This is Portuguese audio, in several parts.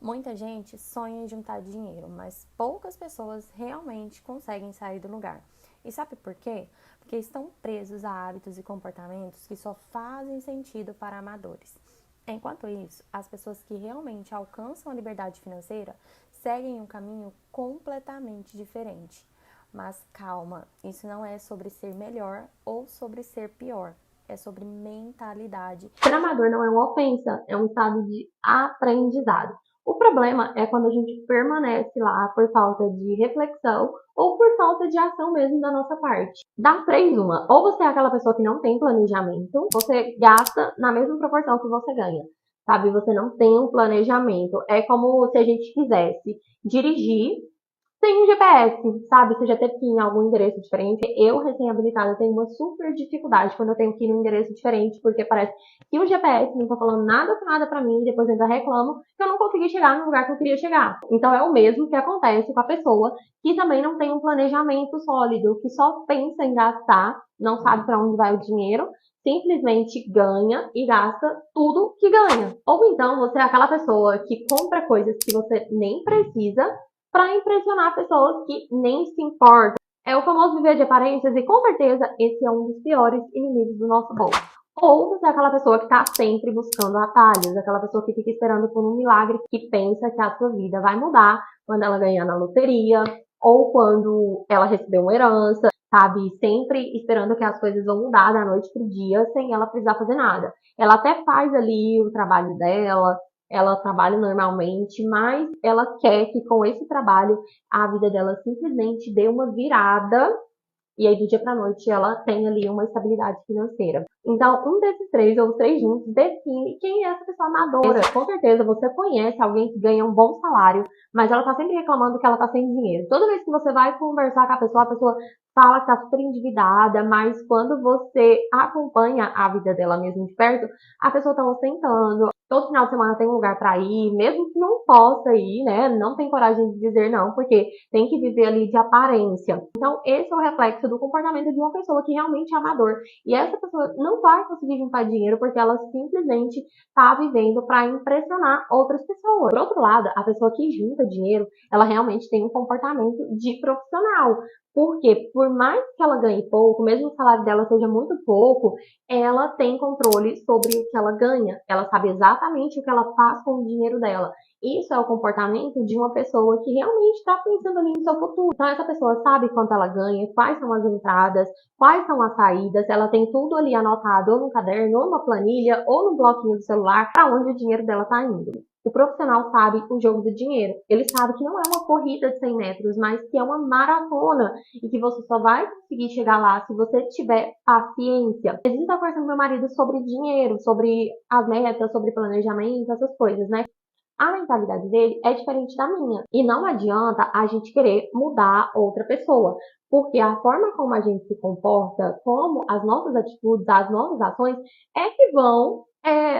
Muita gente sonha em juntar dinheiro, mas poucas pessoas realmente conseguem sair do lugar. E sabe por quê? Porque estão presos a hábitos e comportamentos que só fazem sentido para amadores. Enquanto isso, as pessoas que realmente alcançam a liberdade financeira seguem um caminho completamente diferente. Mas calma, isso não é sobre ser melhor ou sobre ser pior. É sobre mentalidade. Ser amador não é uma ofensa, é um estado de aprendizado. O problema é quando a gente permanece lá por falta de reflexão ou por falta de ação mesmo da nossa parte. Das três, uma. Ou você é aquela pessoa que não tem planejamento, você gasta na mesma proporção que você ganha. Sabe, você não tem um planejamento. É como se a gente quisesse dirigir tem um GPS, sabe? Você já teve que ir em algum endereço diferente. Eu, recém-habilitada, tenho uma super dificuldade quando eu tenho que ir num endereço diferente, porque parece que o GPS não tá falando nada com nada pra mim, e depois eu ainda reclamo que eu não consegui chegar no lugar que eu queria chegar. Então é o mesmo que acontece com a pessoa que também não tem um planejamento sólido, que só pensa em gastar, não sabe pra onde vai o dinheiro, simplesmente ganha e gasta tudo que ganha. Ou então você é aquela pessoa que compra coisas que você nem precisa para impressionar pessoas que nem se importam. É o famoso viver de aparências e com certeza esse é um dos piores inimigos do nosso bolso. Ou você é aquela pessoa que está sempre buscando atalhos, aquela pessoa que fica esperando por um milagre, que pensa que a sua vida vai mudar quando ela ganhar na loteria, ou quando ela receber uma herança, sabe? Sempre esperando que as coisas vão mudar da noite pro dia sem ela precisar fazer nada. Ela até faz ali o trabalho dela, ela trabalha normalmente, mas ela quer que com esse trabalho a vida dela simplesmente dê uma virada e aí do dia para a noite ela tem ali uma estabilidade financeira. Então, um desses três, ou os três juntos, define quem é essa pessoa amadora. Com certeza você conhece alguém que ganha um bom salário, mas ela tá sempre reclamando que ela tá sem dinheiro. Toda vez que você vai conversar com a pessoa fala que tá super endividada, mas quando você acompanha a vida dela mesmo de perto, a pessoa tá ostentando. Todo final de semana tem um lugar para ir, mesmo que não possa ir, né? Não tem coragem de dizer não, porque tem que viver ali de aparência. Então, esse é o reflexo do comportamento de uma pessoa que realmente é amador. E essa pessoa não vai conseguir juntar dinheiro porque ela simplesmente está vivendo para impressionar outras pessoas. Por outro lado, a pessoa que junta dinheiro, ela realmente tem um comportamento de profissional. Porque, por mais que ela ganhe pouco, mesmo o salário dela seja muito pouco, ela tem controle sobre o que ela ganha. Ela sabe exatamente o que ela faz com o dinheiro dela. Isso é o comportamento de uma pessoa que realmente está pensando ali no seu futuro. Então, essa pessoa sabe quanto ela ganha, quais são as entradas, quais são as saídas, ela tem tudo ali anotado, ou no caderno, ou numa planilha, ou no bloquinho do celular, para onde o dinheiro dela está indo. O profissional sabe o jogo do dinheiro. Ele sabe que não é uma corrida de 100 metros, mas que é uma maratona e que você só vai conseguir chegar lá se você tiver paciência. A gente está conversando com meu marido sobre dinheiro, sobre as metas, sobre planejamento, essas coisas, né? A mentalidade dele é diferente da minha. E não adianta a gente querer mudar outra pessoa. Porque a forma como a gente se comporta, como as nossas atitudes, as nossas ações, é que vão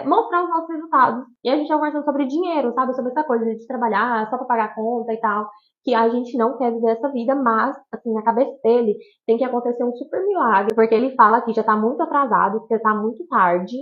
mostrar os nossos resultados. E a gente está conversando sobre dinheiro, sabe? Sobre essa coisa de trabalhar só para pagar a conta e tal. Que a gente não quer viver essa vida, mas, assim, na cabeça dele tem que acontecer um super milagre. Porque ele fala que já tá muito atrasado, que já tá muito tarde,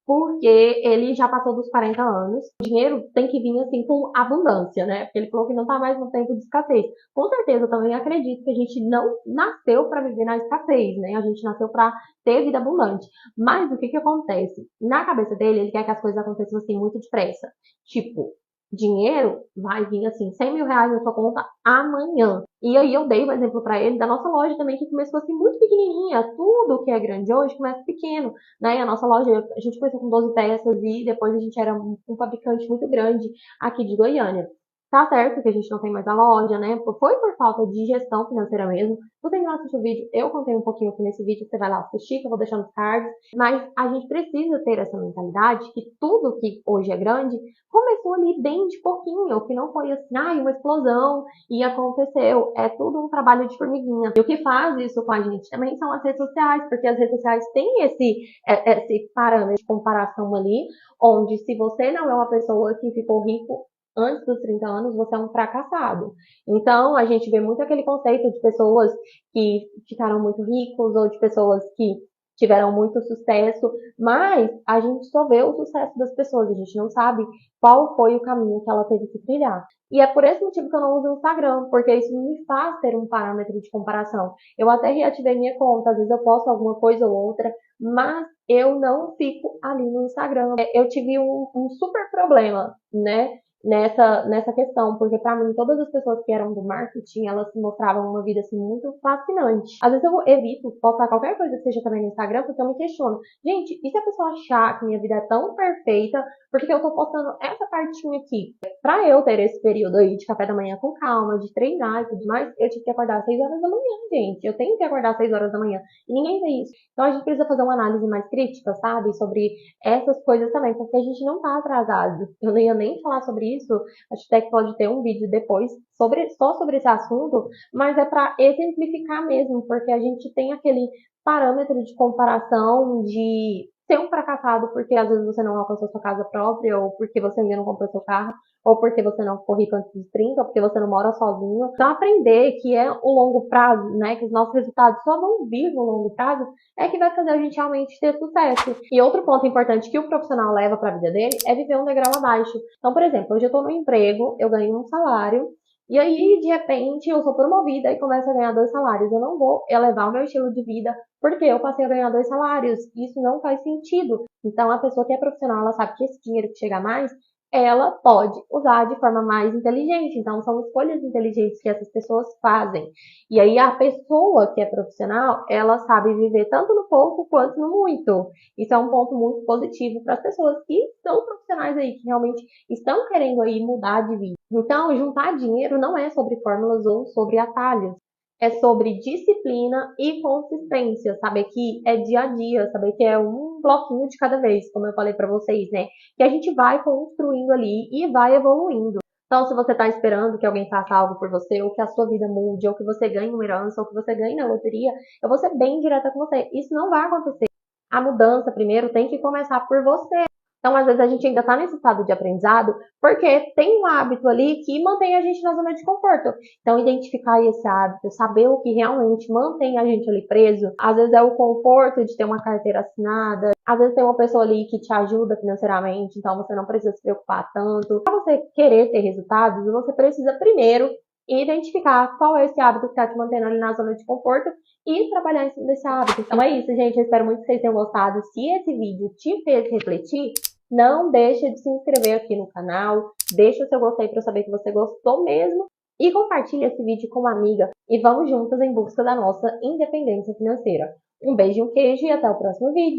porque ele já passou dos 40 anos. O dinheiro tem que vir assim com abundância, né? Porque ele falou que não está mais no tempo de escassez. Com certeza, eu também acredito que a gente não nasceu para viver na escassez, né? A gente nasceu para ter vida abundante. Mas o que que acontece? Na cabeça dele, ele quer que as coisas aconteçam assim muito depressa. Tipo, dinheiro vai vir assim, 100 mil reais na sua conta amanhã. E aí eu dei um exemplo para ele da nossa loja também, que começou assim muito pequenininha. Tudo que é grande hoje começa pequeno, né? A nossa loja, a gente começou com 12 peças e depois a gente era um fabricante muito grande aqui de Goiânia. Tá certo que a gente não tem mais a loja, né? Foi por falta de gestão financeira mesmo. Se você ainda não assistiu o vídeo, eu contei um pouquinho aqui nesse vídeo, você vai lá assistir, que eu vou deixar nos cards. Mas a gente precisa ter essa mentalidade que tudo que hoje é grande começou ali bem de pouquinho, que não foi assim, uma explosão e aconteceu. É tudo um trabalho de formiguinha. E o que faz isso com a gente também são as redes sociais, porque as redes sociais têm esse parâmetro de comparação ali, onde se você não é uma pessoa que ficou rico antes dos 30 anos, você é um fracassado. Então, a gente vê muito aquele conceito de pessoas que ficaram muito ricos ou de pessoas que tiveram muito sucesso, mas a gente só vê o sucesso das pessoas, a gente não sabe qual foi o caminho que ela teve que trilhar. E é por esse motivo que eu não uso o Instagram, porque isso não me faz ter um parâmetro de comparação. Eu até reativei minha conta, às vezes eu posto alguma coisa ou outra, mas eu não fico ali no Instagram. Eu tive um super problema, né? Nessa questão, porque para mim todas as pessoas que eram do marketing, elas se mostravam uma vida assim muito fascinante. Às vezes eu evito postar qualquer coisa que seja também no Instagram, porque eu me questiono, gente, e se a pessoa achar que minha vida é tão perfeita, por que eu tô postando essa partinha aqui? Pra eu ter esse período aí de café da manhã com calma, de treinar e tudo mais, eu tive que acordar às 6 horas da manhã, gente. Eu tenho que acordar às 6 horas da manhã. E ninguém vê isso. Então a gente precisa fazer uma análise mais crítica, sabe? Sobre essas coisas também, porque a gente não tá atrasado. Eu não ia nem falar sobre isso, acho até que pode ter um vídeo depois só sobre esse assunto, mas é para exemplificar mesmo, porque a gente tem aquele parâmetro de comparação de ser um fracassado porque às vezes você não alcançou sua casa própria, ou porque você ainda não comprou seu carro, ou porque você não ficou rico antes dos 30, ou porque você não mora sozinho. Então aprender que é o longo prazo, né, que os nossos resultados só vão vir no longo prazo, é que vai fazer a gente realmente ter sucesso. E outro ponto importante que o profissional leva para a vida dele é viver um degrau abaixo. Então, por exemplo, hoje eu estou no emprego, eu ganho um salário, e aí, de repente, eu sou promovida e começo a ganhar 2 salários. Eu não vou elevar o meu estilo de vida porque eu passei a ganhar 2 salários. Isso não faz sentido. Então, a pessoa que é profissional, ela sabe que esse dinheiro que chega a mais, ela pode usar de forma mais inteligente. Então, são escolhas inteligentes que essas pessoas fazem. E aí, a pessoa que é profissional, ela sabe viver tanto no pouco quanto no muito. Isso é um ponto muito positivo para as pessoas que são profissionais aí, que realmente estão querendo aí mudar de vida. Então, juntar dinheiro não é sobre fórmulas ou sobre atalhos. É sobre disciplina e consistência, saber que é dia a dia, saber que é um bloquinho de cada vez, como eu falei para vocês, né? Que a gente vai construindo ali e vai evoluindo. Então, se você está esperando que alguém faça algo por você, ou que a sua vida mude, ou que você ganhe uma herança, ou que você ganhe na loteria, eu vou ser bem direta com você. Isso não vai acontecer. A mudança, primeiro, tem que começar por você. Então, às vezes, a gente ainda está nesse estado de aprendizado porque tem um hábito ali que mantém a gente na zona de conforto. Então, identificar esse hábito, saber o que realmente mantém a gente ali preso. Às vezes é o conforto de ter uma carteira assinada. Às vezes tem uma pessoa ali que te ajuda financeiramente, então você não precisa se preocupar tanto. Para você querer ter resultados, você precisa primeiro identificar qual é esse hábito que está te mantendo ali na zona de conforto e trabalhar em cima desse hábito. Então é isso, gente. Eu espero muito que vocês tenham gostado. Se esse vídeo te fez refletir, não deixa de se inscrever aqui no canal, deixa o seu gostei para eu saber que você gostou mesmo e compartilha esse vídeo com uma amiga e vamos juntas em busca da nossa independência financeira. Um beijo e um queijo e até o próximo vídeo.